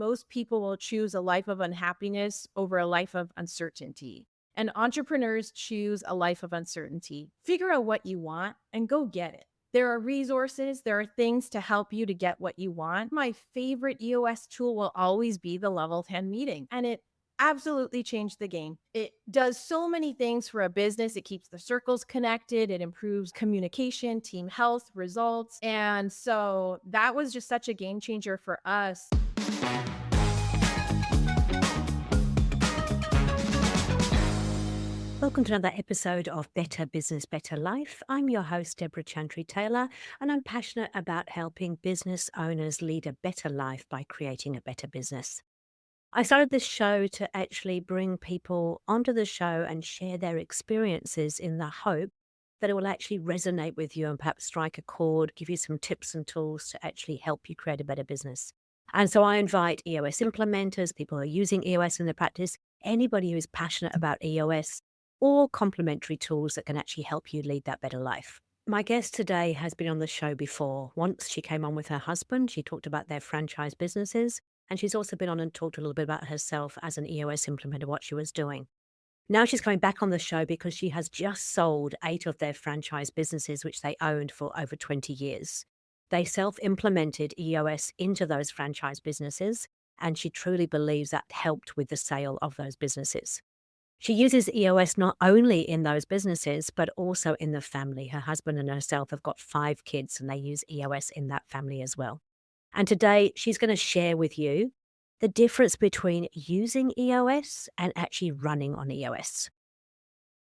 most people will choose a life of unhappiness over a life of uncertainty. And entrepreneurs choose a life of uncertainty. Figure out what you want and go get it. There are resources, there are things to help you to get what you want. My favorite EOS tool will always be the level 10 meeting, and it absolutely changed the game. It does so many things for a business. It keeps the circles connected, it improves communication, team health, results. And so that was just such a game changer for us. Welcome to another episode of Better Business, Better Life. I'm your host, Debra Chantry-Taylor, and I'm passionate about helping business owners lead a better life by creating a better business. I started this show to actually bring people onto the show and share their experiences in the hope that it will actually resonate with you and perhaps strike a chord, give you some tips and tools to actually help you create a better business. And so I invite EOS implementers, people who are using EOS in their practice, anybody who is passionate about EOS, or complementary tools that can actually help you lead that better life. My guest today has been on the show before. Once she came on with her husband, she talked about their franchise businesses, and she's also been on and talked a little bit about herself as an EOS implementer, what she was doing. Now she's coming back on the show because she has just sold 8 of their franchise businesses, which they owned for over 20 years. They self-implemented EOS into those franchise businesses, and she truly believes that helped with the sale of those businesses. She uses EOS not only in those businesses, but also in the family. Her husband and herself have got 5 kids, and they use EOS in that family as well. And today she's going to share with you the difference between using EOS and actually running on EOS.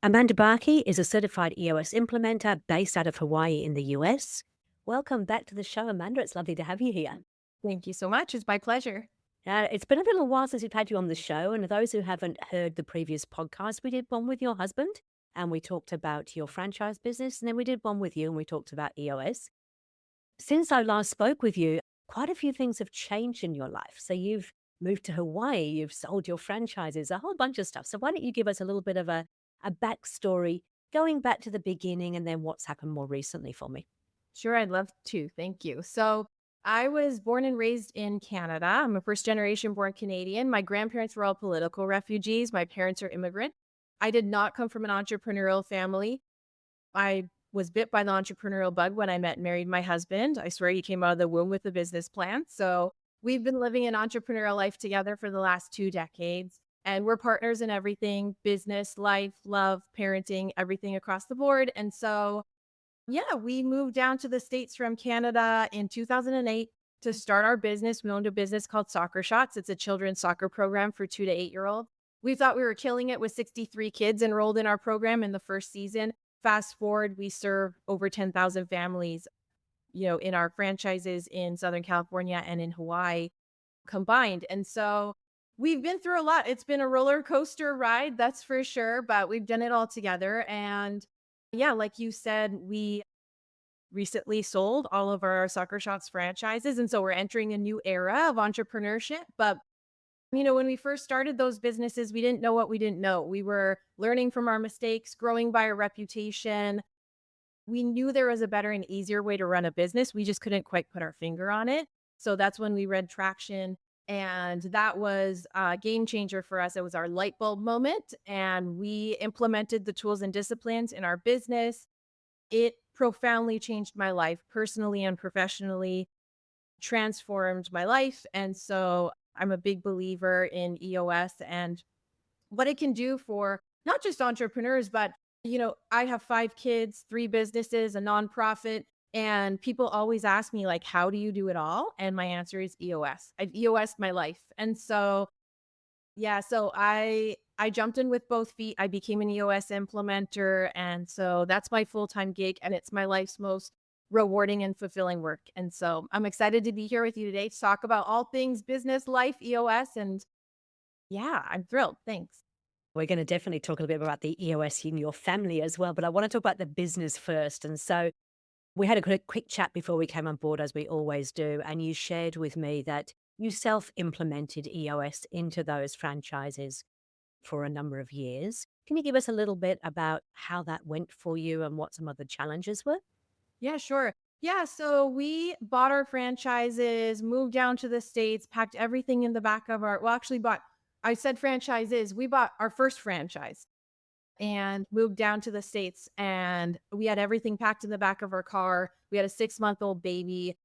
Amanda Barkey is a certified EOS implementer based out of Hawaii in the US. Welcome back to the show, Amanda. It's lovely to have you here. Thank you so much. It's my pleasure. It's been a little while since we've had you on the show, and those who haven't heard the previous podcast, we did one with your husband, and we talked about your franchise business, and then we did one with you, and we talked about EOS. Since I last spoke with you, quite a few things have changed in your life. So you've moved to Hawaii, you've sold your franchises, a whole bunch of stuff. So why don't you give us a little bit of a backstory, going back to the beginning, and then what's happened more recently for me? Sure, I'd love to. Thank you. So, I was born and raised in Canada. I'm a first generation born Canadian. My grandparents were all political refugees. My parents are immigrant. I did not come from an entrepreneurial family. I was bit by the entrepreneurial bug when I met and married my husband. I swear he came out of the womb with a business plan. So, we've been living an entrepreneurial life together for the last 2 decades. And we're partners in everything business, life, love, parenting, everything across the board. And so, yeah, we moved down to the States from Canada in 2008 to start our business. We owned a business called Soccer Shots. It's a children's soccer program for 2 to 8-year-olds. We thought we were killing it with 63 kids enrolled in our program in the first season. Fast forward, we serve over 10,000 families, in our franchises in Southern California and in Hawaii combined. And so we've been through a lot. It's been a roller coaster ride, that's for sure, but we've done it all together. And yeah, like you said, we recently sold all of our Soccer Shots franchises. And so we're entering a new era of entrepreneurship. But, when we first started those businesses, we didn't know what we didn't know. We were learning from our mistakes, growing by our reputation. We knew there was a better and easier way to run a business. We just couldn't quite put our finger on it. So that's when we read Traction. And that was a game changer for us. It was our light bulb moment. And we implemented the tools and disciplines in our business. It profoundly changed my life personally and professionally, transformed my life. And so I'm a big believer in EOS and what it can do for not just entrepreneurs, but, I have 5 kids, 3 businesses, a nonprofit. And people always ask me, like, how do you do it all? And my answer is EOS. I've EOS'd my life. And so yeah, so I jumped in with both feet. I became an EOS implementer, and so that's my full-time gig, and it's my life's most rewarding and fulfilling work. And so I'm excited to be here with you today to talk about all things business, life, EOS, and yeah, I'm thrilled. Thanks. We're going to definitely talk a little bit about the EOS in your family as well, but I want to talk about the business first. And so we had a quick chat before we came on board, as we always do, and you shared with me that you self-implemented EOS into those franchises for a number of years. Can you give us a little bit about how that went for you and what some of the challenges were? Yeah, sure. Yeah, so we bought our franchises, moved down to the States, packed everything in the back of our well, actually bought I said franchises, we bought our first franchise and moved down to the States, and we had everything packed in the back of our car. We had a 6-month-old baby.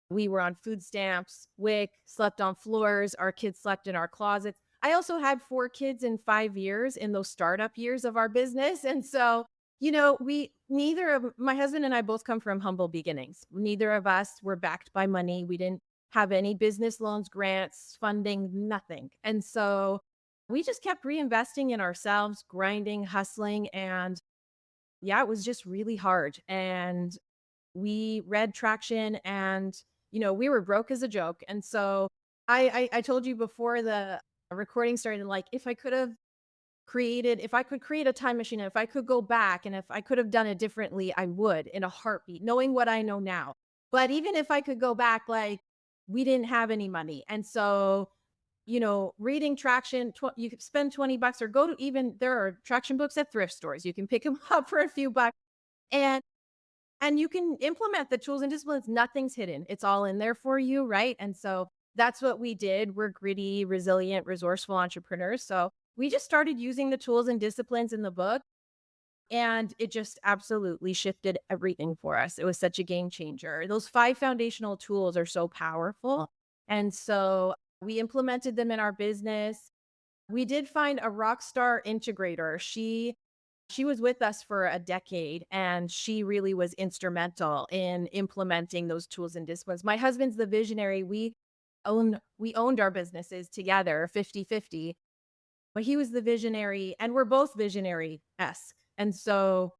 We were on food stamps, WIC, slept on floors. Our kids slept in our closets. I also had 4 kids in 5 years in those startup years of our business. And so, we neither of my husband and I both come from humble beginnings. Neither of us were backed by money. We didn't have any business loans, grants, funding, nothing. And so we just kept reinvesting in ourselves, grinding, hustling. And yeah, it was just really hard. And we read traction and, we were broke as a joke. And so I told you before the recording started, like, if I could create a time machine, and if I could go back and if I could have done it differently, I would in a heartbeat, knowing what I know now. But even if I could go back, like, we didn't have any money. And so, reading traction, you could spend $20 or go to even there are traction books at thrift stores. You can pick them up for a few bucks. And and you can implement the tools and disciplines. Nothing's hidden. It's all in there for you, right? And so that's what we did. We're gritty, resilient, resourceful entrepreneurs. So we just started using the tools and disciplines in the book, and it just absolutely shifted everything for us. It was such a game changer. Those 5 foundational tools are so powerful. And so we implemented them in our business. We did find a rock star integrator. She was with us for a decade, and she really was instrumental in implementing those tools and disciplines. My husband's the visionary. We owned our businesses together 50-50, but he was the visionary, and we're both visionary-esque. And so,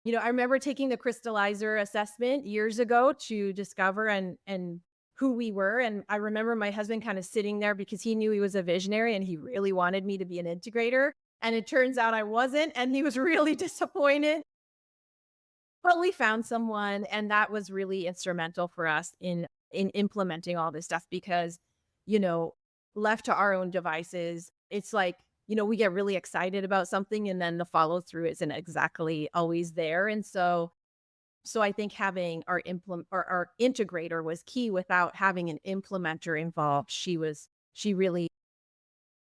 I remember taking the crystallizer assessment years ago to discover and who we were. And I remember my husband kind of sitting there because he knew he was a visionary and he really wanted me to be an integrator. And it turns out I wasn't. And he was really disappointed. But we found someone, and that was really instrumental for us in implementing all this stuff because, you know, left to our own devices, it's like, we get really excited about something and then the follow through isn't exactly always there. And so I think having our integrator was key. Without having an implementer involved, she really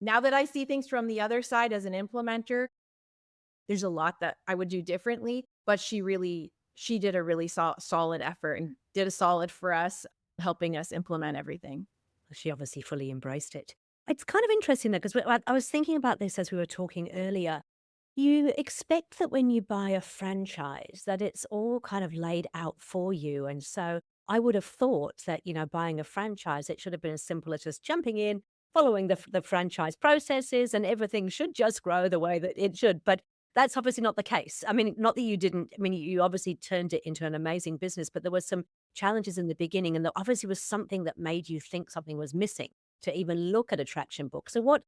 now that I see things from the other side as an implementer, there's a lot that I would do differently, but she did a really solid effort and did a solid for us, helping us implement everything. She obviously fully embraced it. It's kind of interesting though, because I was thinking about this as we were talking earlier. You expect that when you buy a franchise that it's all kind of laid out for you. And so I would have thought that, buying a franchise, it should have been as simple as just jumping in, following the franchise processes, and everything should just grow the way that it should. But that's obviously not the case. I mean, not that you didn't, I mean, you obviously turned it into an amazing business, but there was some challenges in the beginning. And there obviously was something that made you think something was missing to even look at a traction book. So what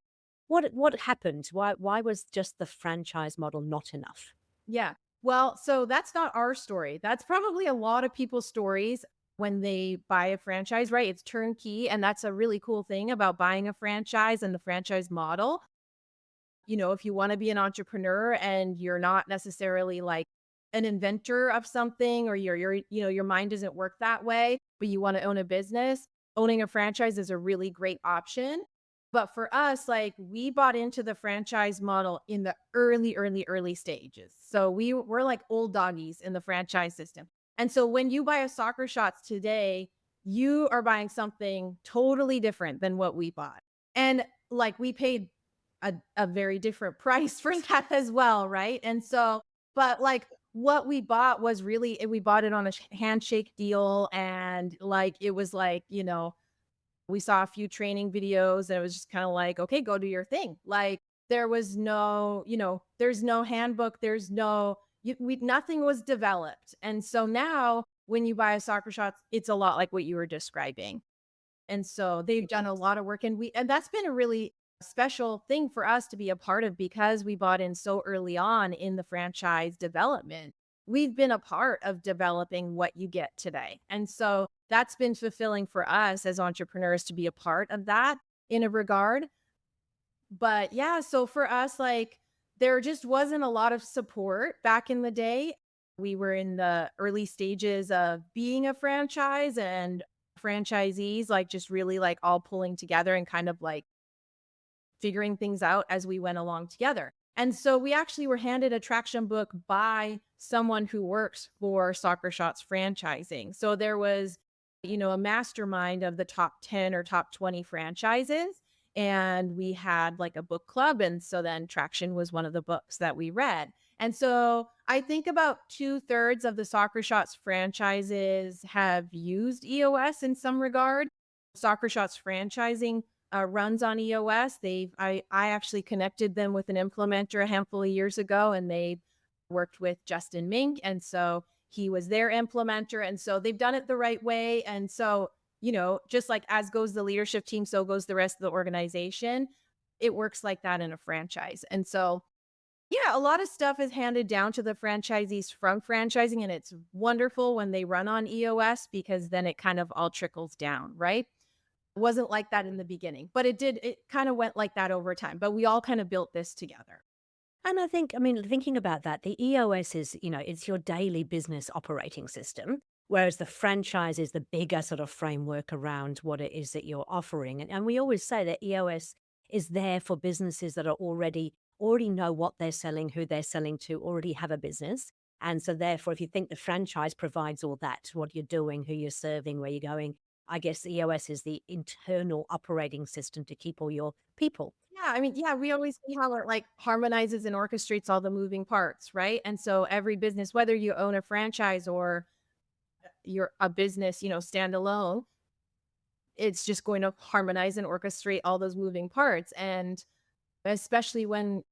happened? Why was just the franchise model not enough? Yeah. Well, so that's not our story. That's probably a lot of people's stories when they buy a franchise, right? It's turnkey. And that's a really cool thing about buying a franchise and the franchise model. If you want to be an entrepreneur and you're not necessarily like an inventor of something, or your mind doesn't work that way, but you want to own a business, owning a franchise is a really great option. But for us, like, we bought into the franchise model in the early, early, early stages. So we're like old doggies in the franchise system. And so when you buy a soccer shots today, you are buying something totally different than what we bought. And like, we paid a very different price for that as well, right? And so, but like, what we bought was really we bought it on a handshake deal, and like it was like, we saw a few training videos and it was just kind of like, okay, go do your thing. Like, there was no, there's no handbook, there's no nothing was developed. And so now when you buy a soccer shots, it's a lot like what you were describing. And so they've done a lot of work, and that's been a really special thing for us to be a part of because we bought in so early on in the franchise development. We've been a part of developing what you get today. And so that's been fulfilling for us as entrepreneurs to be a part of that in a regard. But yeah, so for us, like, there just wasn't a lot of support back in the day. We were in the early stages of being a franchise, and franchisees like just really like all pulling together and kind of like figuring things out as we went along together. And so we actually were handed a traction book by someone who works for Soccer Shots franchising. So there was, a mastermind of the top 10 or top 20 franchises. And we had like a book club. And so then Traction was one of the books that we read. And so I think about 2/3 of the Soccer Shots franchises have used EOS in some regard. Soccer Shots franchising runs on EOS. I actually connected them with an implementer a handful of years ago, and they worked with Justin Mink, and so he was their implementer, and so they've done it the right way. And so, just like as goes the leadership team, so goes the rest of the organization. It works like that in a franchise. And so, yeah, a lot of stuff is handed down to the franchisees from franchising, and it's wonderful when they run on EOS because then it kind of all trickles down, right? Wasn't like that in the beginning, but it kind of went like that over time, but we all kind of built this together. And I think, I mean, thinking about that, the EOS is, it's your daily business operating system, whereas the franchise is the bigger sort of framework around what it is that you're offering. And we always say that EOS is there for businesses that are already know what they're selling, who they're selling to, already have a business. And so therefore, if you think the franchise provides all that, what you're doing, who you're serving, where you're going, I guess the EOS is the internal operating system to keep all your people. Yeah, I mean, yeah, we always see how it like harmonizes and orchestrates all the moving parts, right? And so every business, whether you own a franchise or you're a business, standalone, it's just going to harmonize and orchestrate all those moving parts. And especially when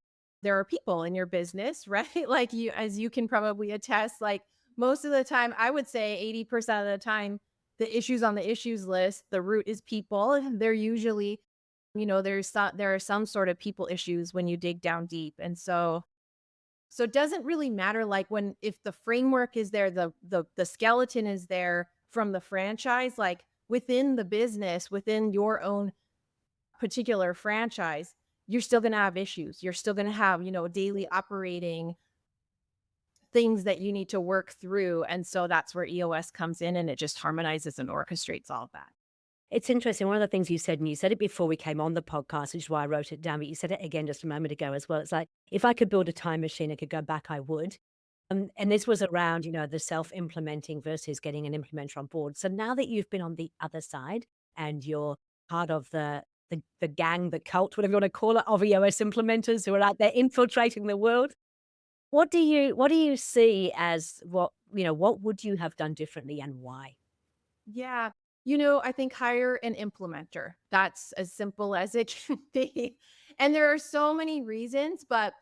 there are people in your business, right? Like as you can probably attest, like most of the time, I would say 80% of the time, the issues on the issues list, the root is people. They're usually, there are some sort of people issues when you dig down deep. And so it doesn't really matter like when if the framework is there, the skeleton is there from the franchise, like within the business, within your own particular franchise, you're still gonna have issues. You're still gonna have, daily operating things that you need to work through. And so that's where EOS comes in and it just harmonizes and orchestrates all of that. It's interesting. One of the things you said, and you said it before we came on the podcast, which is why I wrote it down, but you said it again just a moment ago as well. It's like, if I could build a time machine, I could go back, I would. And this was around, the self-implementing versus getting an implementer on board. So now that you've been on the other side and you're part of the gang, the cult, whatever you want to call it, of EOS implementers who are out there infiltrating the world, what do you see as what would you have done differently and why? Yeah. I think hire an implementer. That's as simple as it can be. And there are so many reasons, but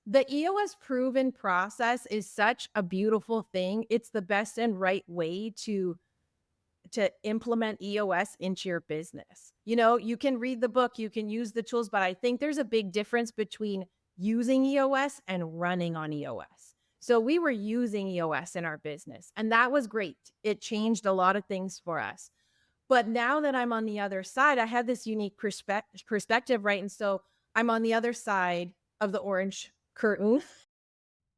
the EOS proven process is such a beautiful thing. It's the best and right way to implement EOS into your business. You can read the book, you can use the tools, but I think there's a big difference between using EOS and running on EOS. So we were using EOS in our business, and that was great. It changed a lot of things for us. But now that I'm on the other side, I had this unique perspective, right? And so I'm on the other side of the orange curtain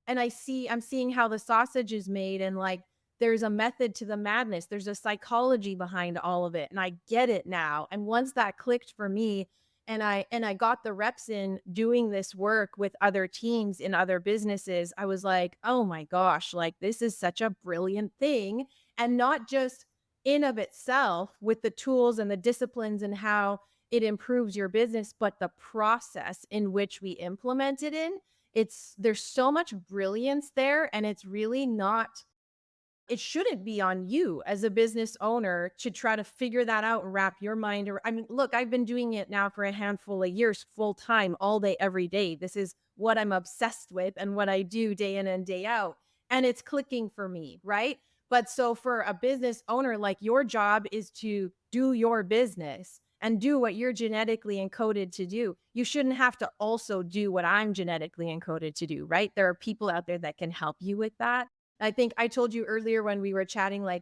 and I'm seeing how the sausage is made and like there's a method to the madness. There's a psychology behind all of it. And I get it now. And once that clicked for me and I got the reps in doing this work with other teams in other businesses, I was like, "Oh my gosh, like this is such a brilliant thing." And not just in of itself with the tools and the disciplines and how it improves your business, but the process in which we implement it in, there's so much brilliance there, and it's really not it shouldn't be on you as a business owner to try to figure that out and wrap your mind I mean, look, I've been doing it now for a handful of years, full time, all day, every day. This is what I'm obsessed with and what I do day in and day out. And it's clicking for me, right? But so for a business owner, like your job is to do your business and do what you're genetically encoded to do. You shouldn't have to also do what I'm genetically encoded to do, right? There are people out there that can help you with that. I think I told you earlier when we were chatting, like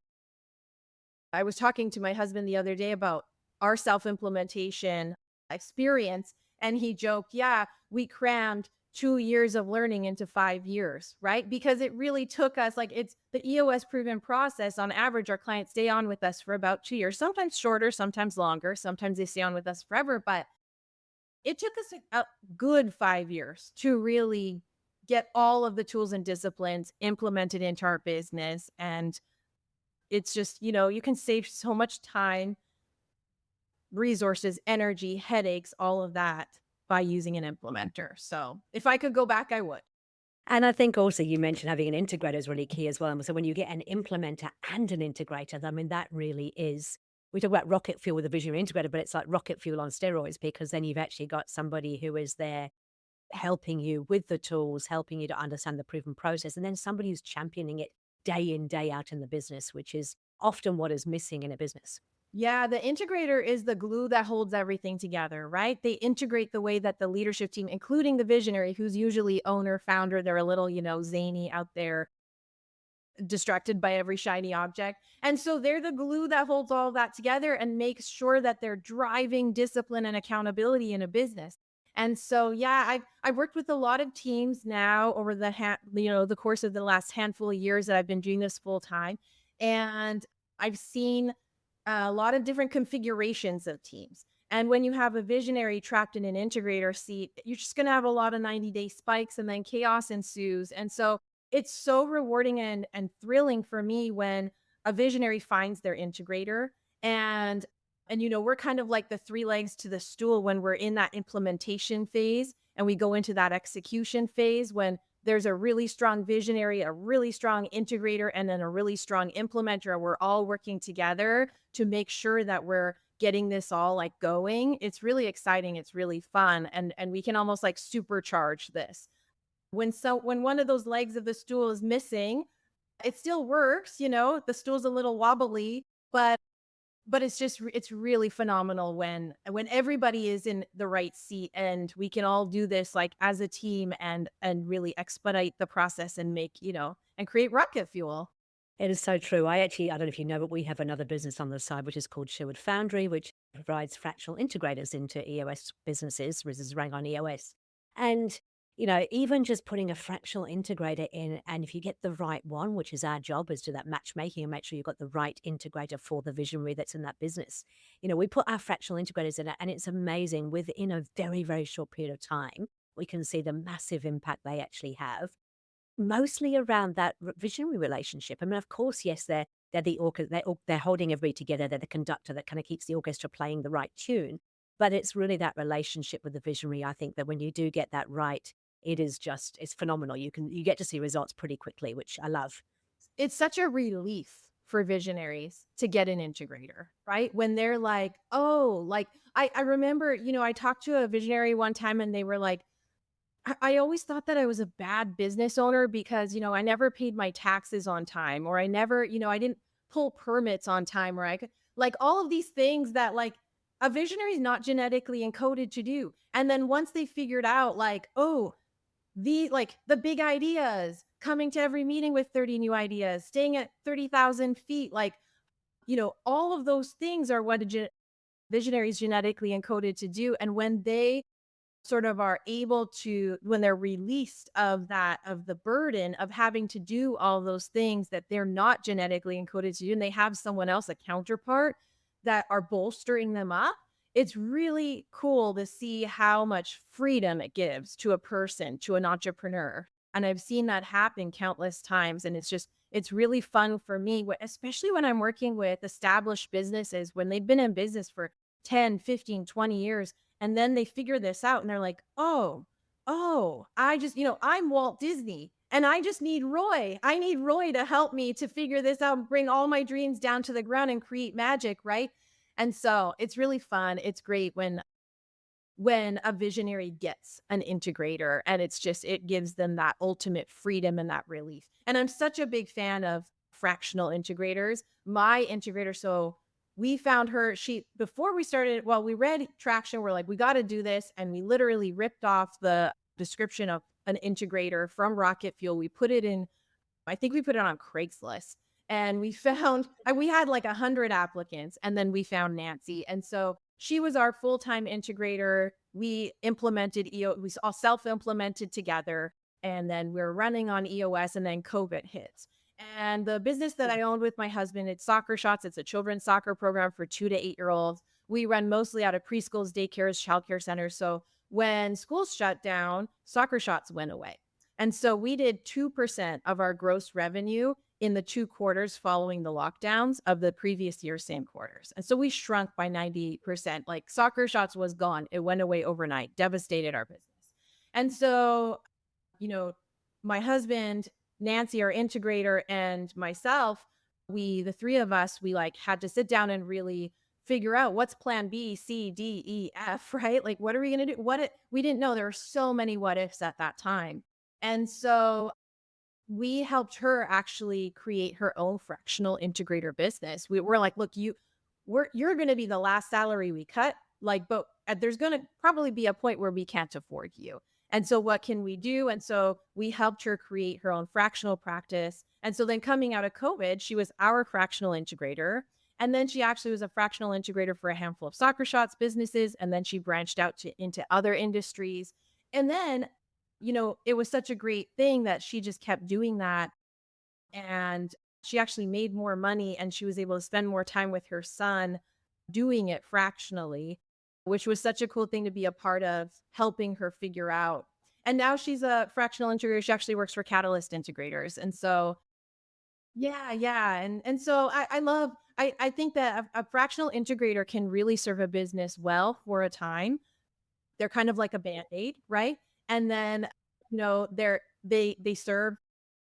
I was talking to my husband the other day about our self implementation experience. And he joked, yeah, we crammed 2 years of learning into 5 years, right? Because it really took us, like, it's the EOS proven process. On average, our clients stay on with us for about 2 years, sometimes shorter, sometimes longer, sometimes they stay on with us forever. But it took us a good 5 years to really get all of the tools and disciplines implemented into our business. And it's just, you can save so much time, resources, energy, headaches, all of that by using an implementer. So if I could go back, I would. And I think also you mentioned having an integrator is really key as well. And so when you get an implementer and an integrator, I mean, that really is, we talk about rocket fuel with a visionary integrator, but it's like rocket fuel on steroids because then you've actually got somebody who is there helping you with the tools, helping you to understand the proven process, and then somebody who's championing it day in, day out in the business, which is often what is missing in a business. Yeah, the integrator is the glue that holds everything together, right? They integrate the way that the leadership team, including the visionary, who's usually owner, founder, they're a little, zany out there, distracted by every shiny object. And so they're the glue that holds all that together and makes sure that they're driving discipline and accountability in a business. And so, yeah, I've worked with a lot of teams now over the course of the last handful of years that I've been doing this full time, and I've seen a lot of different configurations of teams. And when you have a visionary trapped in an integrator seat, you're just going to have a lot of 90-day spikes and then chaos ensues. And so it's so rewarding and thrilling for me when a visionary finds their integrator. And we're kind of like the three legs to the stool when we're in that implementation phase and we go into that execution phase when there's a really strong visionary, a really strong integrator, and then a really strong implementer. We're all working together to make sure that we're getting this all like going. It's really exciting. It's really fun. And we can almost like supercharge this. When one of those legs of the stool is missing, it still works, the stool's a little wobbly, but it's really phenomenal when everybody is in the right seat and we can all do this like as a team and really expedite the process and and create rocket fuel. It is so true. I don't know if you know, but we have another business on the side, which is called Sherwood Foundry, which provides fractional integrators into EOS businesses, which is running on EOS. And, even just putting a fractional integrator in, and if you get the right one, which is our job, is do that matchmaking and make sure you've got the right integrator for the visionary that's in that business. We put our fractional integrators in it, and it's amazing. Within a very, very short period of time, we can see the massive impact they actually have. Mostly around that visionary relationship. I mean, of course, yes, they're the they're holding everybody together. They're the conductor that kind of keeps the orchestra playing the right tune. But it's really that relationship with the visionary. I think that when you do get that right, it's phenomenal. You get to see results pretty quickly, which I love. It's such a relief for visionaries to get an integrator, right? When they're like, oh, like I remember, I talked to a visionary one time and they were like, I always thought that I was a bad business owner because, I never paid my taxes on time, or I never, I didn't pull permits on time, or I could, like, all of these things that like a visionary is not genetically encoded to do. And then once they figured out like, oh, the big ideas, coming to every meeting with 30 new ideas, staying at 30,000 feet, like, all of those things are what visionary is genetically encoded to do. And when they sort of are able to, when they're released of the burden of having to do all those things that they're not genetically encoded to do, and they have someone else, a counterpart, that are bolstering them up, it's really cool to see how much freedom it gives to a person, to an entrepreneur. And I've seen that happen countless times, and it's really fun for me, especially when I'm working with established businesses when they've been in business for 10, 15, 20 years, and then they figure this out and they're like, oh, I'm Walt Disney and I just need Roy. I need Roy to help me to figure this out and bring all my dreams down to the ground and create magic, right? And so it's really fun. It's great when a visionary gets an integrator, and it gives them that ultimate freedom and that relief. And I'm such a big fan of fractional integrators. My integrator, so we found her, she before we started, well, we read Traction, we're like, we got to do this, and we literally ripped off the description of an integrator from Rocket Fuel. We put it in, I think we put it on Craigslist, and we had like 100 applicants, and then we found Nancy. And so she was our full-time integrator. we implemented we all self-implemented together, and then we're running on EOS, and then COVID hits. And the business that I owned with my husband, it's Soccer Shots. It's a children's soccer program for 2 to 8-year-olds. We run mostly out of preschools, daycares, childcare centers. So when schools shut down, Soccer Shots went away. And so we did 2% of our gross revenue in the 2 quarters following the lockdowns of the previous year, same quarters. And so we shrunk by 90%. Like Soccer Shots was gone. It went away overnight, devastated our business. And so, you know, my husband, Nancy, our integrator, and myself, the three of us, we like had to sit down and really figure out what's plan B, C, D, E, F, right? Like, what are we going to do? We didn't know there were so many what ifs at that time. And so we helped her actually create her own fractional integrator business. We're like, look, you're going to be the last salary we cut. Like, but there's going to probably be a point where we can't afford you. And so what can we do? And so we helped her create her own fractional practice. And so then coming out of COVID, she was our fractional integrator. And then she actually was a fractional integrator for a handful of Soccer Shots businesses. And then she branched out into other industries. And then, it was such a great thing that she just kept doing that. And she actually made more money, and she was able to spend more time with her son doing it fractionally, which was such a cool thing to be a part of, helping her figure out. And now she's a fractional integrator. She actually works for Catalyst Integrators. And so, yeah, yeah. And so I think that a fractional integrator can really serve a business well for a time. They're kind of like a Band-Aid, right? And then, they serve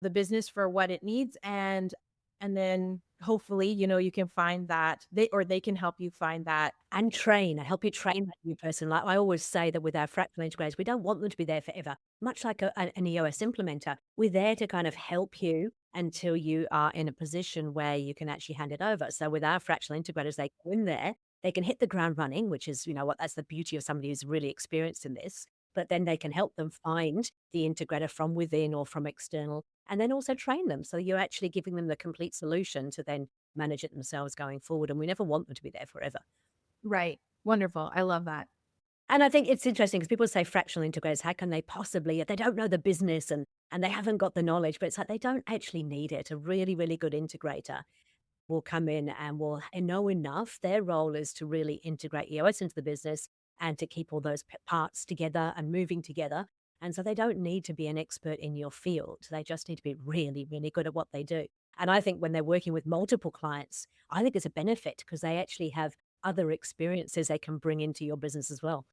the business for what it needs, and then hopefully, you can find that they can help you find that. And train, and help you train that new person. Like I always say that with our fractional integrators, we don't want them to be there forever. Much like an EOS implementer, we're there to kind of help you until you are in a position where you can actually hand it over. So with our fractional integrators, they go in there, they can hit the ground running, which is, that's the beauty of somebody who's really experienced in this. But then they can help them find the integrator from within or from external, and then also train them. So you're actually giving them the complete solution to then manage it themselves going forward. And we never want them to be there forever. Right. Wonderful. I love that. And I think it's interesting because people say fractional integrators, how can they possibly, if they don't know the business and they haven't got the knowledge, but it's like they don't actually need it. A really, really good integrator will come in and will know enough. Their role is to really integrate EOS into the business and to keep all those parts together and moving together. And so they don't need to be an expert in your field. They just need to be really, really good at what they do. And I think when they're working with multiple clients, I think it's a benefit because they actually have other experiences they can bring into your business as well.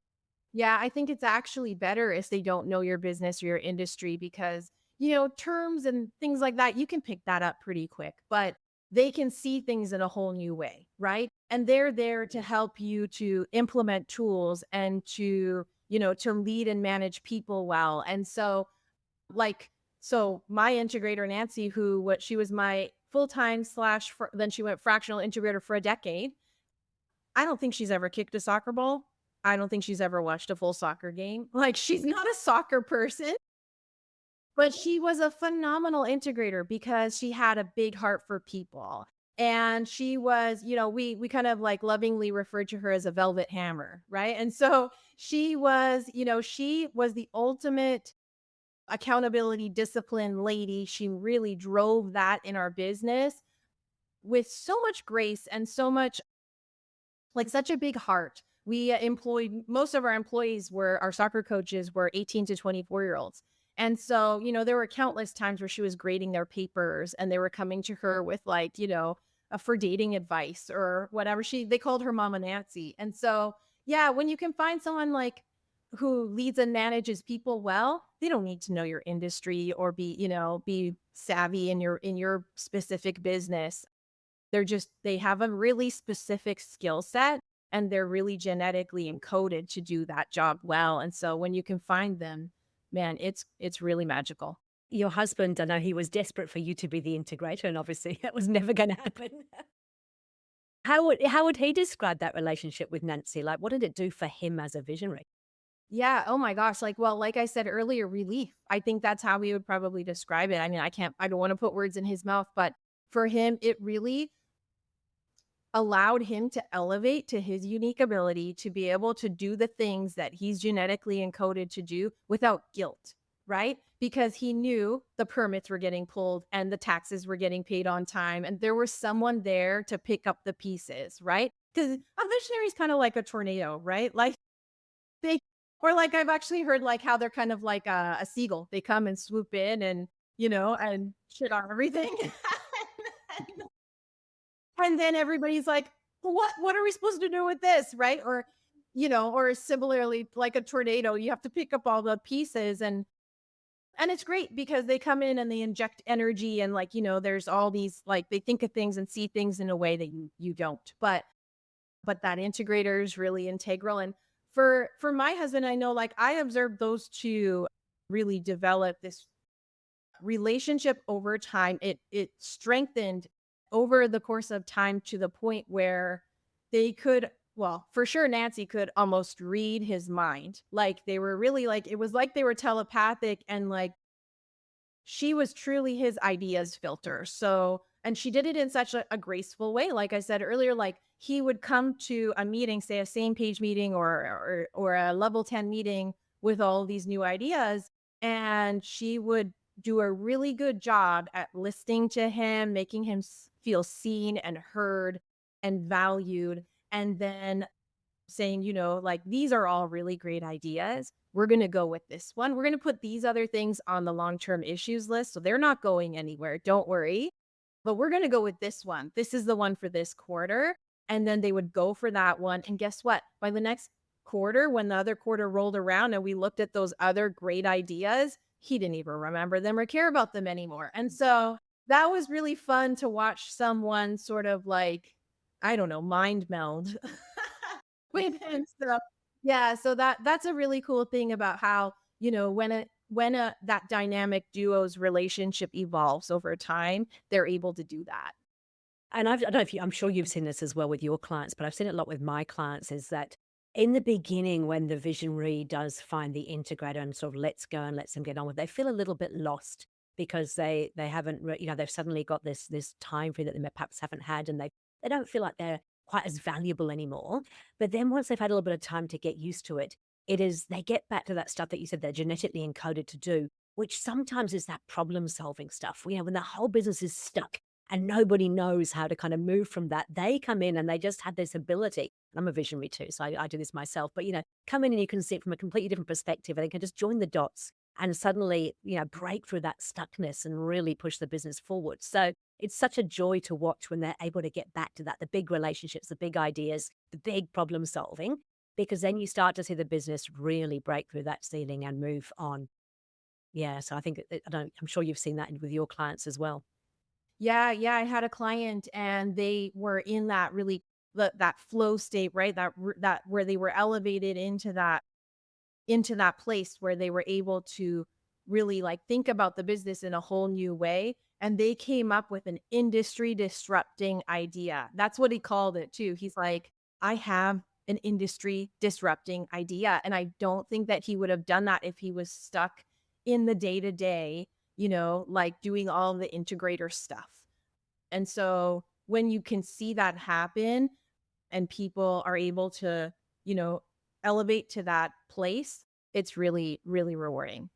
Yeah, I think it's actually better if they don't know your business or your industry because, terms and things like that, you can pick that up pretty quick, but they can see things in a whole new way, right? And they're there to help you to implement tools and to lead and manage people well. And so, my integrator, Nancy, she was my full-time then she went fractional integrator for a decade. I don't think she's ever kicked a soccer ball. I don't think she's ever watched a full soccer game. Like, she's not a soccer person, but she was a phenomenal integrator because she had a big heart for people. And she was, we kind of like lovingly referred to her as a velvet hammer, right? And so she was the ultimate accountability discipline lady. She really drove that in our business with so much grace and so much, like, such a big heart. We employed most of our employees were our soccer coaches were 18 to 24-year-olds. And so, there were countless times where she was grading their papers and they were coming to her with like, for dating advice or whatever. They called her Mama Nancy. And so, yeah, when you can find someone like who leads and manages people well, they don't need to know your industry or be savvy in your specific business. They have a really specific skill set and they're really genetically encoded to do that job well. And so when you can find them, man, it's really magical. Your husband, I know he was desperate for you to be the integrator, and obviously that was never going to happen. How would he describe that relationship with Nancy? Like, what did it do for him as a visionary? Yeah. Oh my gosh. Like I said earlier, relief. I think that's how we would probably describe it. I mean, I don't want to put words in his mouth, but for him, it really allowed him to elevate to his unique ability to be able to do the things that he's genetically encoded to do without guilt, right? Because he knew the permits were getting pulled and the taxes were getting paid on time, and there was someone there to pick up the pieces, right? Because a visionary is kind of like a tornado, right? Like they, or like I've actually heard like how they're kind of like a seagull. They come and swoop in and, and shit on everything. And then everybody's like, "Well, what are we supposed to do with this?" Right? Or, or similarly, like a tornado, you have to pick up all the pieces and it's great because they come in and they inject energy and like, there's all these like they think of things and see things in a way that you don't. But that integrator is really integral. And for my husband, I know like I observed those two really develop this relationship over time. It strengthened over the course of time to the point where they could, well, for sure Nancy could almost read his mind. Like they were really like it was like they were telepathic and like she was truly his ideas filter. So, and she did it in such a graceful way. Like I said earlier, like he would come to a meeting, say a same page meeting or a level 10 meeting with all these new ideas. And she would do a really good job at listening to him, making him feel seen and heard and valued. And then saying, like, these are all really great ideas. We're going to go with this one. We're going to put these other things on the long term issues list. So they're not going anywhere. Don't worry. But we're going to go with this one. This is the one for this quarter. And then they would go for that one. And guess what? By the next quarter, when the other quarter rolled around and we looked at those other great ideas, he didn't even remember them or care about them anymore. And so that was really fun to watch someone sort of like, I don't know, mind meld with him. So yeah, so that's a really cool thing about how, when a that dynamic duo's relationship evolves over time, they're able to do that. And I don't know if I'm sure you've seen this as well with your clients, but I've seen it a lot with my clients is that in the beginning, when the visionary does find the integrator and sort of lets go and lets them get on with, they feel a little bit lost because they haven't, they've suddenly got this time frame that they perhaps haven't had, and they don't feel like they're quite as valuable anymore. But then once they've had a little bit of time to get used to it, it is they get back to that stuff that you said they're genetically encoded to do, which sometimes is that problem solving stuff. When the whole business is stuck and nobody knows how to kind of move from that. They come in and they just have this ability. I'm a visionary too, so I do this myself. But come in and you can see it from a completely different perspective, and they can just join the dots and suddenly, break through that stuckness and really push the business forward. So it's such a joy to watch when they're able to get back to that, the big relationships, the big ideas, the big problem solving, because then you start to see the business really break through that ceiling and move on. Yeah, so I think I'm sure you've seen that with your clients as well. Yeah, yeah, I had a client and they were in that really that flow state, right? That where they were elevated into that place where they were able to really like think about the business in a whole new way. And they came up with an industry disrupting idea. That's what he called it too. He's like, I have an industry disrupting idea. And I don't think that he would have done that if he was stuck in the day to day, like doing all the integrator stuff. And so when you can see that happen and people are able to, you know, elevate to that place, it's really, really rewarding.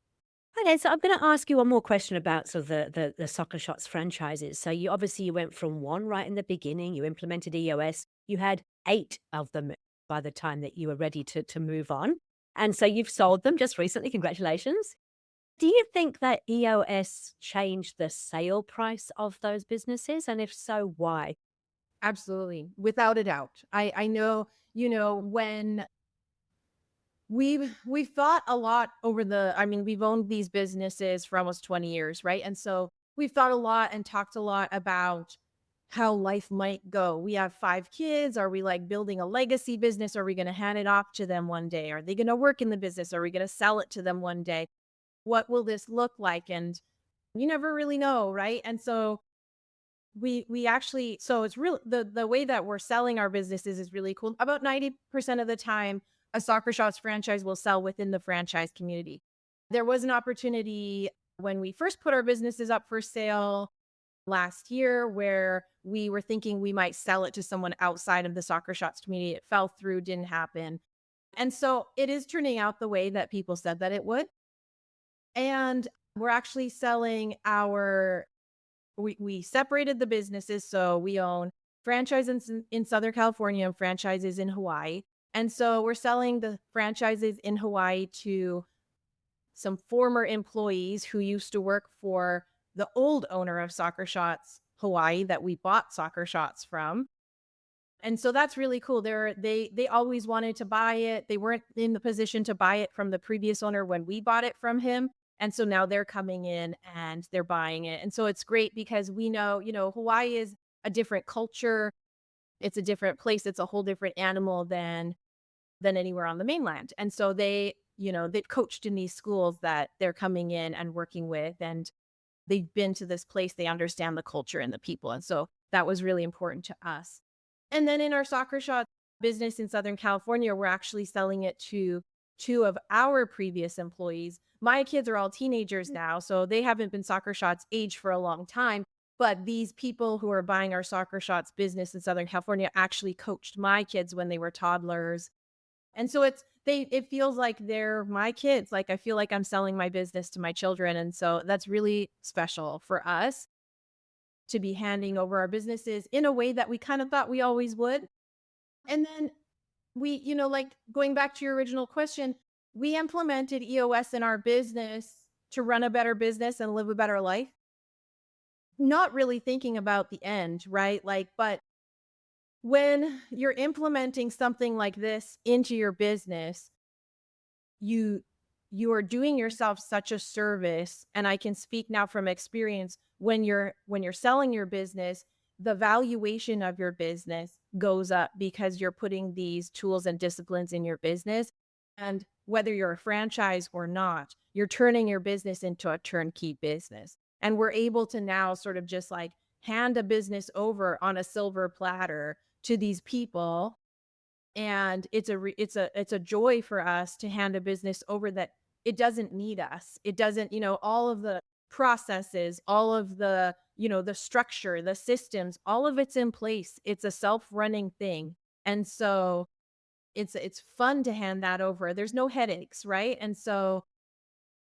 Okay, so I'm going to ask you one more question about sort of the Soccer Shots franchises. So you went from one right in the beginning, you implemented EOS, you had 8 of them by the time that you were ready to move on. And so you've sold them just recently. Congratulations. Do you think that EOS changed the sale price of those businesses? And if so, why? Absolutely. Without a doubt. I know, when we've thought a lot over I mean, we've owned these businesses for almost 20 years, right? And so we've thought a lot and talked a lot about how life might go. We have 5 kids. Are we like building a legacy business? Are we going to hand it off to them one day? Are they going to work in the business? Are we going to sell it to them one day? What will this look like? And you never really know, right? And so we actually, so it's real, the way that we're selling our businesses is really cool. About 90% of the time, a Soccer Shots franchise will sell within the franchise community. There was an opportunity when we first put our businesses up for sale last year where we were thinking we might sell it to someone outside of the soccer shots community. It fell through, didn't happen. And so it is turning out the way that people said that it would. And we're actually selling our we separated the businesses, so we own franchises in Southern California and franchises in Hawaii. And so we're selling the franchises in Hawaii to some former employees who used to work for the old owner of Soccer Shots Hawaii that we bought Soccer Shots from. And so that's really cool. They always wanted to buy it. They weren't in the position to buy it from the previous owner when we bought it from him. And so now they're coming in and they're buying it. And so it's great because we know, Hawaii is a different culture. It's a different place. It's a whole different animal than anywhere on the mainland. And so they've coached in these schools that they're coming in and working with, and they've been to this place. They understand the culture and the people. And so that was really important to us. And then in our soccer shop business in Southern California, we're actually selling it to two of our previous employees. My kids are all teenagers now, so they haven't been soccer shots age for a long time. But these people who are buying our soccer shots business in Southern California actually coached my kids when they were toddlers. And so it feels like they're my kids. Like I feel like I'm selling my business to my children. And so that's really special for us to be handing over our businesses in a way that we kind of thought we always would. And then like going back to your original question, we implemented EOS in our business to run a better business and live a better life, not really thinking about the end, right? Like, but when you're implementing something like this into your business, you you are doing yourself such a service, and I can speak now from experience. When you're selling your business, the valuation of your business goes up because you're putting these tools and disciplines in your business. And whether you're a franchise or not, you're turning your business into a turnkey business. And we're able to now sort of just like hand a business over on a silver platter to these people, and it's a joy for us to hand a business over that it doesn't need us. It doesn't, all of the processes, all of the, the structure, the systems, all of it's in place. It's a self-running thing. And so it's fun to hand that over. There's no headaches, right? And so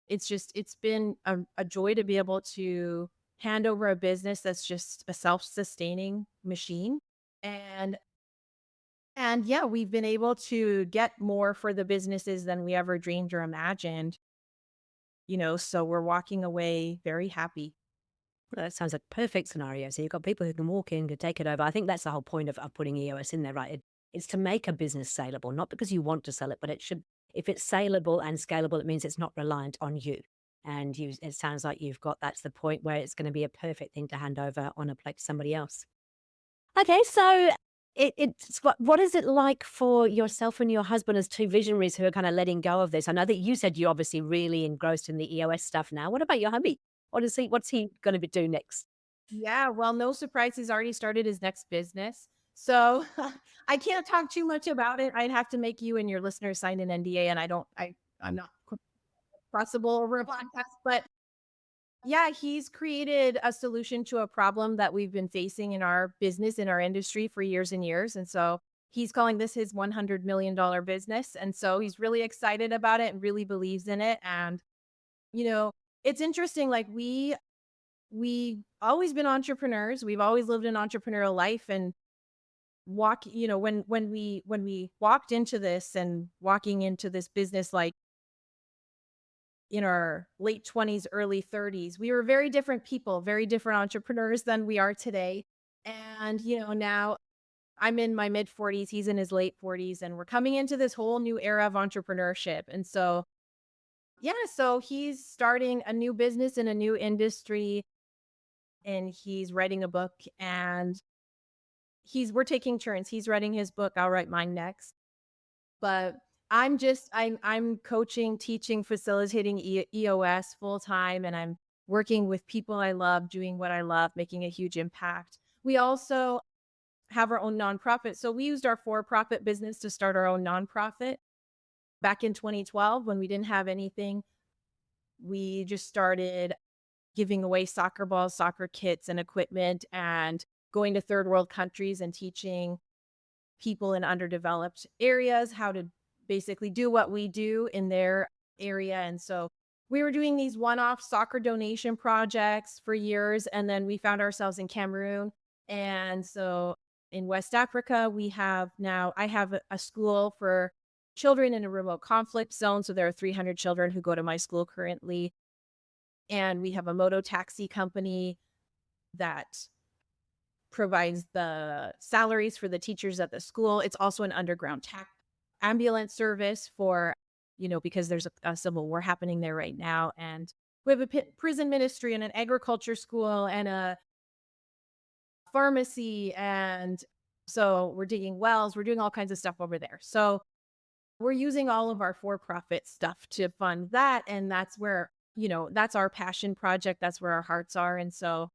it's been a joy to be able to hand over a business that's just a self-sustaining machine. And and yeah, we've been able to get more for the businesses than we ever dreamed or imagined, so we're walking away very happy. Well, that sounds like a perfect scenario. So you've got people who can walk in, can take it over. I think that's the whole point of putting EOS in there, right? It's to make a business saleable, not because you want to sell it, but it should, if it's saleable and scalable, it means it's not reliant on you. And it sounds like that's the point where it's going to be a perfect thing to hand over on a plate to somebody else. Okay, so what is it like for yourself and your husband as two visionaries who are kind of letting go of this? I know that you said you're obviously really engrossed in the EOS stuff now. What about your hubby? What's he going to do next? Yeah, well, no surprise, he's already started his next business. So I can't talk too much about it. I'd have to make you and your listeners sign an NDA, and I'm not possible over a podcast. But yeah, he's created a solution to a problem that we've been facing in our business, in our industry for years and years. And so he's calling this his $100 million business. And so he's really excited about it and really believes in it. And, you know, it's interesting. Like we always been entrepreneurs. We've always lived an entrepreneurial life, and when we walked into this and walking into this business, like in our late 20s, early 30s, we were very different people, very different entrepreneurs than we are today. And, now I'm in my mid 40s, he's in his late 40s, and we're coming into this whole new era of entrepreneurship. And so, yeah, so he's starting a new business in a new industry, and he's writing a book, and we're taking turns. He's writing his book, I'll write mine next. But I'm coaching, teaching, facilitating EOS full time, and I'm working with people I love, doing what I love, making a huge impact. We also have our own nonprofit. So we used our for-profit business to start our own nonprofit back in 2012 when we didn't have anything. We just started giving away soccer balls, soccer kits, and equipment, and going to third world countries and teaching people in underdeveloped areas how to basically do what we do in their area. And so we were doing these one-off soccer donation projects for years, and then we found ourselves in Cameroon. And so in West Africa, we have now I have a school for children in a remote conflict zone. So there are 300 children who go to my school currently. And we have a moto taxi company that provides the salaries for the teachers at the school. It's also an underground ambulance service for, because there's a civil war happening there right now. And we have a prison ministry and an agriculture school and a pharmacy. And so we're digging wells, we're doing all kinds of stuff over there. So we're using all of our for profit stuff to fund that. And that's where, that's our passion project. That's where our hearts are. And so,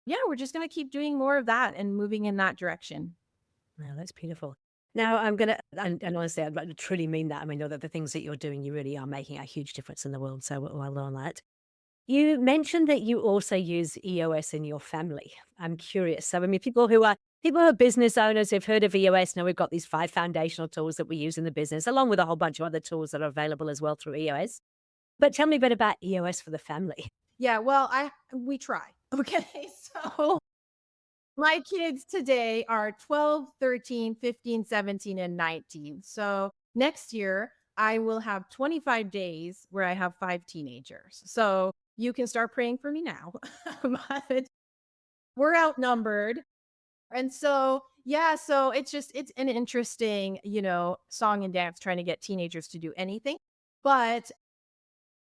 yeah, we're just going to keep doing more of that and moving in that direction. Wow, that's beautiful. Now I'm gonna and honestly, I truly mean that. I mean, the things that you're doing, you really are making a huge difference in the world, so well on that. You mentioned that you also use EOS in your family. I'm curious. So, I mean, people who are business owners who've heard of EOS know we've got these 5 foundational tools that we use in the business, along with a whole bunch of other tools that are available as well through EOS. But tell me a bit about EOS for the family. Yeah, well, we try. Okay. So my kids today are 12, 13, 15, 17, and 19. So next year, I will have 25 days where I have 5 teenagers. So you can start praying for me now. But we're outnumbered. And so, yeah, so it's an interesting, song and dance trying to get teenagers to do anything. But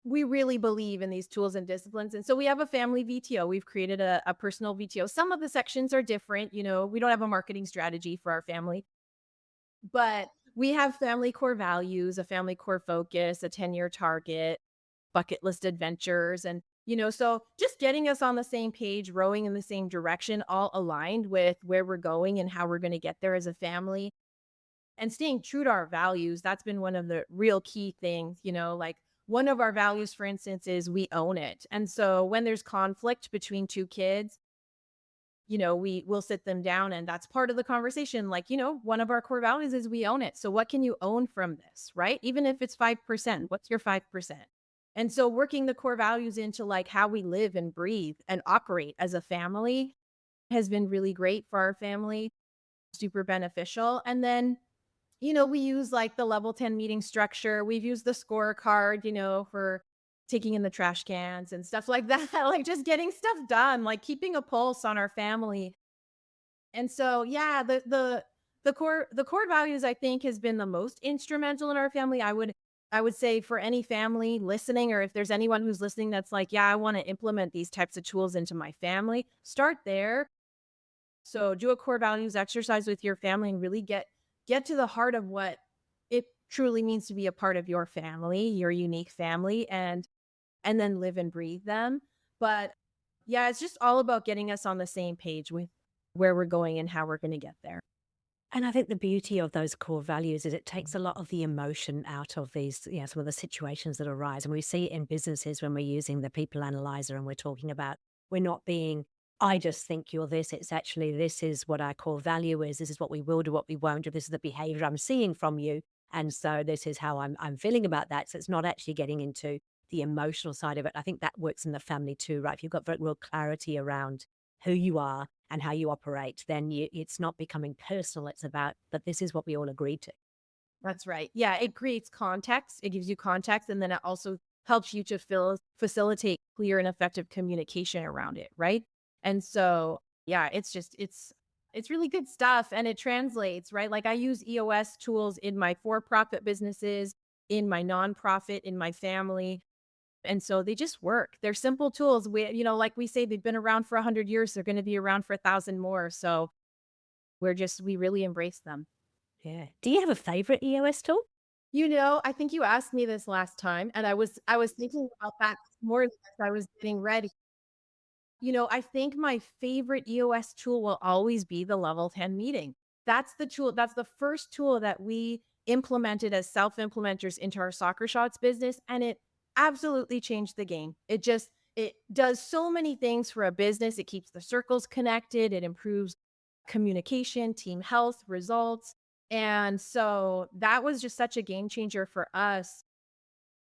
we really believe in these tools and disciplines. And so we have a family VTO. We've created a personal VTO. Some of the sections are different. We don't have a marketing strategy for our family, but we have family core values, a family core focus, a 10-year target, bucket list adventures. And, so just getting us on the same page, rowing in the same direction, all aligned with where we're going and how we're going to get there as a family and staying true to our values. That's been one of the real key things, like one of our values, for instance, is we own it. And so when there's conflict between two kids, we will sit them down and that's part of the conversation. Like, one of our core values is we own it. So what can you own from this, right? Even if it's 5%, what's your 5%? And so working the core values into like how we live and breathe and operate as a family has been really great for our family, super beneficial. And then we use like the level 10 meeting structure. We've used the scorecard, for taking in the trash cans and stuff like that, like just getting stuff done, like keeping a pulse on our family. And so, yeah, the core values I think has been the most instrumental in our family. I would say for any family listening, or if there's anyone who's listening that's like, yeah, I want to implement these types of tools into my family, start there. So do a core values exercise with your family and really get to the heart of what it truly means to be a part of your family, your unique family, and then live and breathe them. But yeah, it's just all about getting us on the same page with where we're going and how we're going to get there. And I think the beauty of those core values is it takes a lot of the emotion out of these, some of the situations that arise. And we see it in businesses when we're using the people analyzer and we're talking about, we're not being, I just think you're this. It's actually, this is what our core value is. This is what we will do, what we won't do. This is the behavior I'm seeing from you. And so this is how I'm feeling about that. So it's not actually getting into the emotional side of it. I think that works in the family too, right? If you've got very real clarity around who you are and how you operate, then it's not becoming personal. It's about, but this is what we all agreed to. That's right. Yeah, it creates context. It gives you context, and then it also helps you to facilitate clear and effective communication around it, right? And so, yeah, it's really good stuff, and it translates, right? Like I use EOS tools in my for-profit businesses, in my nonprofit, in my family, and so they just work. They're simple tools. Like we say, they've been around for 100 years. They're going to be around for 1,000 more. So we really embrace them. Yeah. Do you have a favorite EOS tool? I think you asked me this last time, and I was thinking about that more as I was getting ready. I think my favorite EOS tool will always be the level 10 meeting. That's the tool, that's the first tool that we implemented as self-implementers into our soccer shots business, and it absolutely changed the game. It does so many things for a business. It keeps the circles connected, it improves communication, team health, results. And so that was just such a game changer for us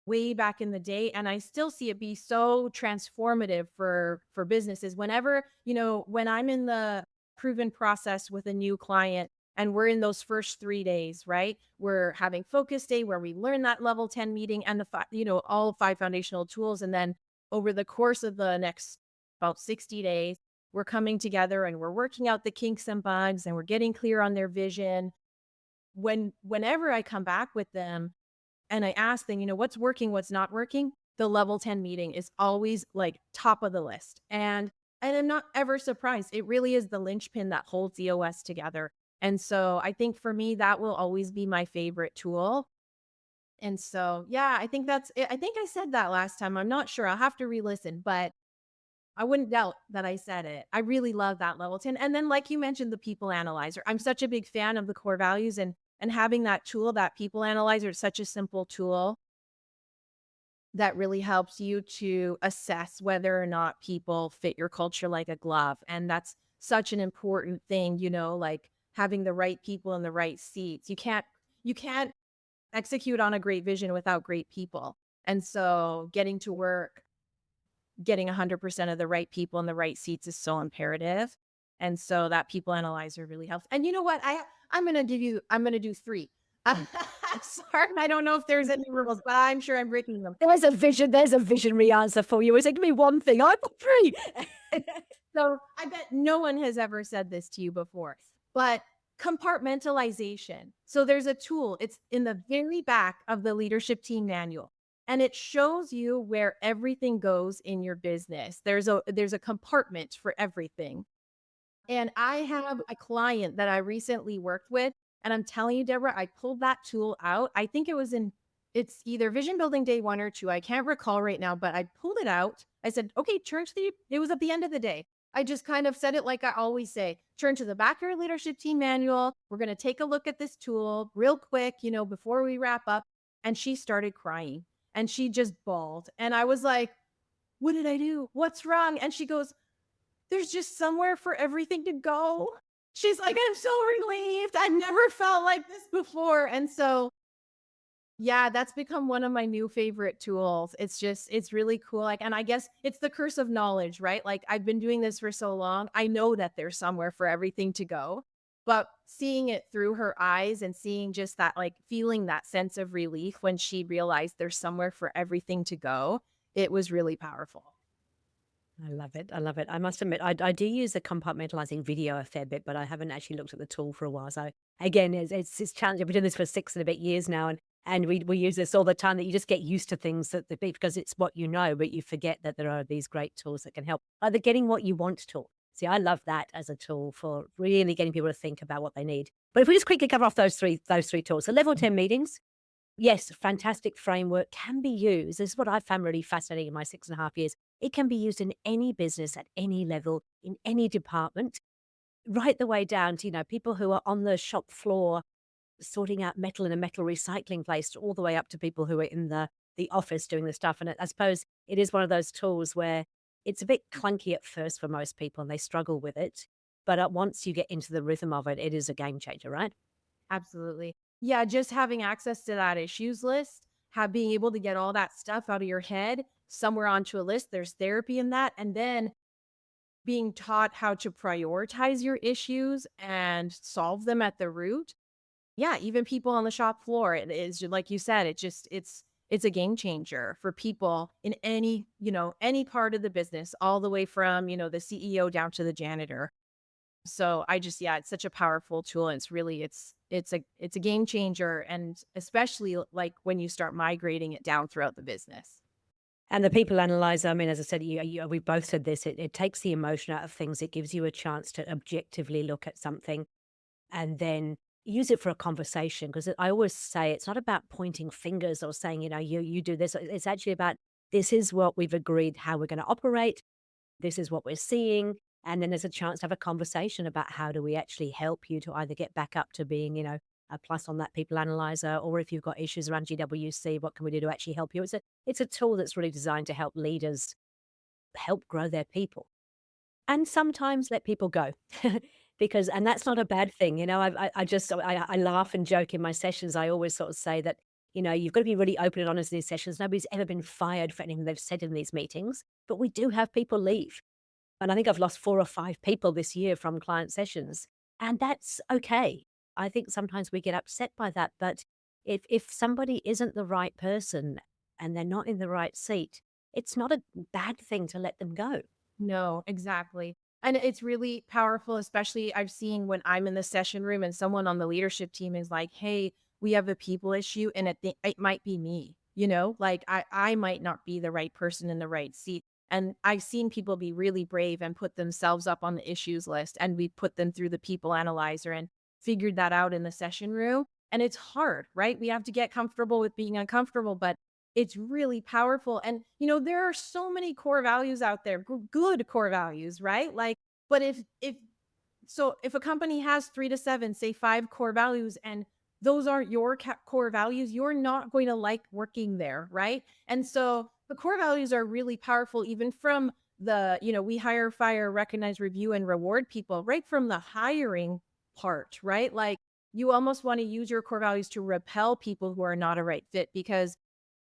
way back in the day, and I still see it be so transformative for businesses. Whenever, when I'm in the proven process with a new client and we're in those first 3 days, right? We're having focus day where we learn that level 10 meeting and all 5 foundational tools, and then over the course of the next about 60 days, we're coming together and we're working out the kinks and bugs and we're getting clear on their vision. Whenever I come back with them and I ask them, "What's working, what's not working?" The level 10 meeting is always, like, top of the list, and I'm not ever surprised. It really is the linchpin that holds EOS together, and so I think for me, that will always be my favorite tool, and so, yeah, I think that's it. I think I said that last time, I'm not sure, I'll have to re-listen, but I wouldn't doubt that I said it. I really love that level 10, and then, like you mentioned, the people analyzer. I'm such a big fan of the core values, and having that tool, that people analyzer, is such a simple tool that really helps you to assess whether or not people fit your culture like a glove. And that's such an important thing, like having the right people in the right seats. You can't execute on a great vision without great people. And so getting to work, getting 100% of the right people in the right seats is so imperative. And so that people analyzer really helps. And you know what? I'm going to do 3. Sorry, I don't know if there's any rules, but I'm sure I'm breaking them. There's a visionary answer for you. Is it give me one thing? I've got three. So I bet no one has ever said this to you before, but compartmentalization. So there's a tool, it's in the very back of the leadership team manual, and it shows you where everything goes in your business. There's a compartment for everything. And I have a client that I recently worked with, and I'm telling you, Deborah, I pulled that tool out. I think it's either vision building day 1 or 2. I can't recall right now, but I pulled it out. I said, okay, it was at the end of the day. I just kind of said it like I always say, turn to the back of your leadership team manual. We're going to take a look at this tool real quick, before we wrap up. And she started crying and she just bawled. And I was like, what did I do? What's wrong? And she goes, there's just somewhere for everything to go. She's like, "I'm so relieved. I never felt like this before." And so, yeah, that's become one of my new favorite tools. It's really cool. Like, and I guess it's the curse of knowledge, right? Like, I've been doing this for so long. I know that there's somewhere for everything to go. But seeing it through her eyes and seeing just that, like, feeling that sense of relief when she realized there's somewhere for everything to go, it was really powerful. I love it. I love it. I must admit, I do use the compartmentalizing video a fair bit, but I haven't actually looked at the tool for a while. So again, it's challenging. I've been doing this for 6 and a bit years now, and we use this all the time. That you just get used to things because it's what you know, but you forget that there are these great tools that can help. Either getting what you want tool. See, I love that as a tool for really getting people to think about what they need. But if we just quickly cover off those three tools, so level 10 meetings. Yes, fantastic framework can be used. This is what I found really fascinating in my 6.5 years. It can be used in any business at any level, in any department, right the way down to, people who are on the shop floor sorting out metal in a metal recycling place, all the way up to people who are in the office doing the stuff. And I suppose it is one of those tools where it's a bit clunky at first for most people and they struggle with it. But once you get into the rhythm of it, it is a game changer, right? Absolutely. Yeah, just having access to that issues list, being able to get all that stuff out of your head somewhere onto a list. There's therapy in that. And then being taught how to prioritize your issues and solve them at the root. Yeah, even people on the shop floor, it is like you said, it's a game changer for people in any part of the business, all the way from, the CEO down to the janitor. So yeah, it's such a powerful tool. And it's a game changer. And especially like when you start migrating it down throughout the business. And the people analyzer, I mean, as I said, we both said this, it takes the emotion out of things. It gives you a chance to objectively look at something and then use it for a conversation. Because I always say it's not about pointing fingers or saying, you do this. It's actually about this is what we've agreed how we're going to operate. This is what we're seeing. And then there's a chance to have a conversation about how do we actually help you to either get back up to being, a plus on that people analyzer, or if you've got issues around GWC, what can we do to actually help you? It's a tool that's really designed to help leaders help grow their people. And sometimes let people go. Because and that's not a bad thing, I just I laugh and joke in my sessions. I always sort of say that, you've got to be really open and honest in these sessions. Nobody's ever been fired for anything they've said in these meetings, but we do have people leave. And I think I've lost 4 or 5 people this year from client sessions, and that's okay. I think sometimes we get upset by that, but if somebody isn't the right person and they're not in the right seat, it's not a bad thing to let them go. No, exactly. And it's really powerful, especially I've seen when I'm in the session room and someone on the leadership team is like, "Hey, we have a people issue," and it might be me, like I might not be the right person in the right seat. And I've seen people be really brave and put themselves up on the issues list, and we put them through the people analyzer and figured that out in the session room. And it's hard, right? We have to get comfortable with being uncomfortable, but it's really powerful. And, there are so many core values out there, good core values, right? Like, but if a company has 3 to 7, say 5 core values, and those aren't your core values, you're not going to like working there, right? And so the core values are really powerful, even from we hire, fire, recognize, review, and reward people, right from the hiring part, right? Like, you almost want to use your core values to repel people who are not a right fit, because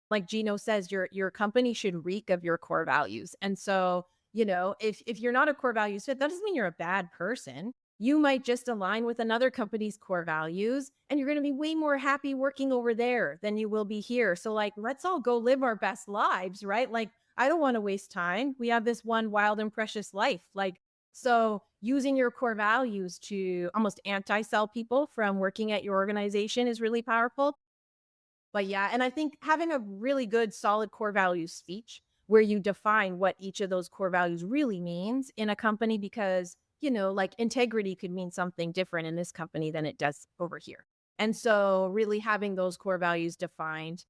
like Gino says, your company should reek of your core values. And so, if you're not a core values fit, that doesn't mean you're a bad person. You might just align with another company's core values, and you're going to be way more happy working over there than you will be here. So, like, let's all go live our best lives, right? Like, I don't want to waste time. We have this one wild and precious life. Like, so using your core values to almost anti-sell people from working at your organization is really powerful. But yeah, and I think having a really good solid core values speech where you define what each of those core values really means in a company, because, like integrity could mean something different in this company than it does over here. And so really having those core values defined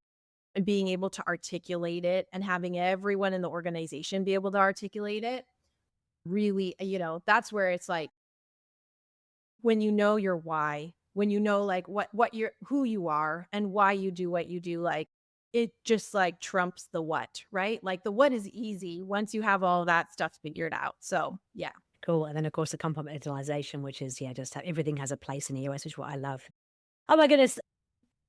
and being able to articulate it and having everyone in the organization be able to articulate it, really, that's where it's like, when you know your why, when you know, like, what you're who you are and why you do what you do, like, it just, like, trumps the what, right? Like, the what is easy once you have all that stuff figured out. So, yeah. Cool, and then, of course, the compartmentalisation, which is, yeah, just how everything has a place in EOS, which is what I love. Oh my goodness,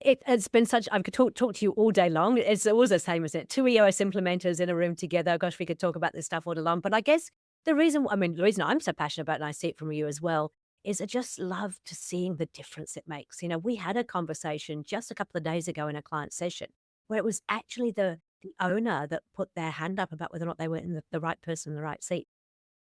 it's been such I could talk to you all day long. It's always the same, isn't it? 2 EOS implementers in a room together. Gosh, we could talk about this stuff all day long. But I guess the reason I'm so passionate about it, and I see it from you as well, is I just love to seeing the difference it makes. We had a conversation just a couple of days ago in a client session where it was actually the owner that put their hand up about whether or not they were in the right person in the right seat.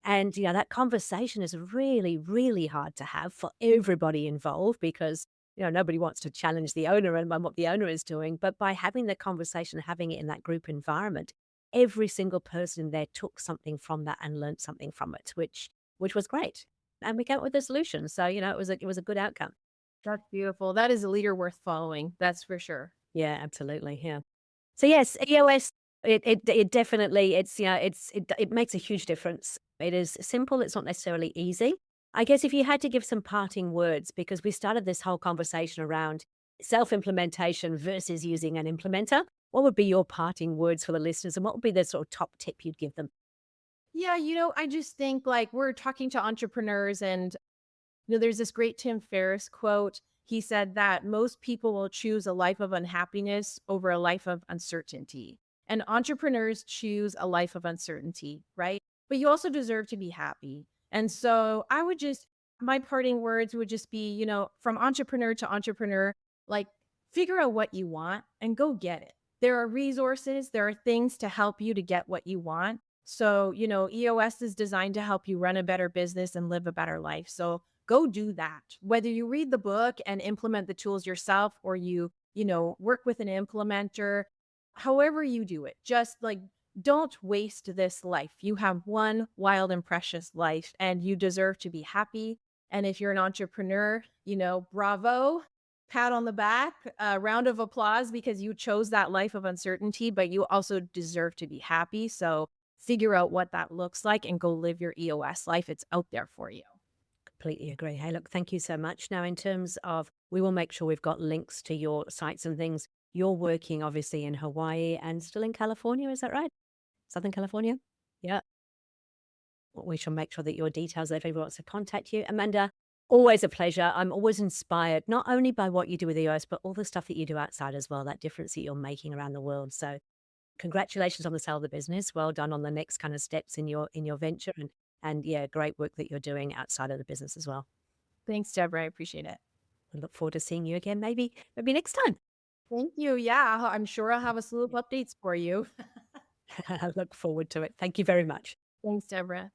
And, that conversation is really, really hard to have for everybody involved because, nobody wants to challenge the owner and what the owner is doing. But by having the conversation, having it in that group environment, every single person there took something from that and learned something from it, which was great. And we came up with a solution. So, it was a good outcome. That's beautiful. That is a leader worth following, that's for sure. Yeah, absolutely. Yeah. So yes, EOS, it definitely it makes a huge difference. It is simple, it's not necessarily easy. I guess if you had to give some parting words, because we started this whole conversation around self-implementation versus using an implementer, what would be your parting words for the listeners and what would be the sort of top tip you'd give them? Yeah, I just think, like, we're talking to entrepreneurs, and there's this great Tim Ferriss quote. He said that most people will choose a life of unhappiness over a life of uncertainty. And entrepreneurs choose a life of uncertainty, right? But you also deserve to be happy. And so my parting words would just be, from entrepreneur to entrepreneur, like, figure out what you want and go get it. There are resources, there are things to help you to get what you want. So, EOS is designed to help you run a better business and live a better life. So, go do that. Whether you read the book and implement the tools yourself, or work with an implementer, however you do it, just like, don't waste this life. You have one wild and precious life, and you deserve to be happy. And if you're an entrepreneur, bravo, pat on the back, a round of applause, because you chose that life of uncertainty, but you also deserve to be happy. So figure out what that looks like and go live your EOS life. It's out there for you. Completely agree. Hey, look, thank you so much. Now, in terms of, we will make sure we've got links to your sites and things. You're working obviously in Hawaii and still in California, is that right? Southern California? Yeah. We shall make sure that your details, if anyone wants to contact you. Amanda, always a pleasure. I'm always inspired, not only by what you do with EOS, but all the stuff that you do outside as well, that difference that you're making around the world. So congratulations on the sale of the business. Well done on the next kind of steps in your venture. And yeah, great work that you're doing outside of the business as well. Thanks, Deborah. I appreciate it. I look forward to seeing you again, maybe next time. Thank you. Yeah, I'm sure I'll have a slew of Yeah. updates for you. I look forward to it. Thank you very much. Thanks, Deborah.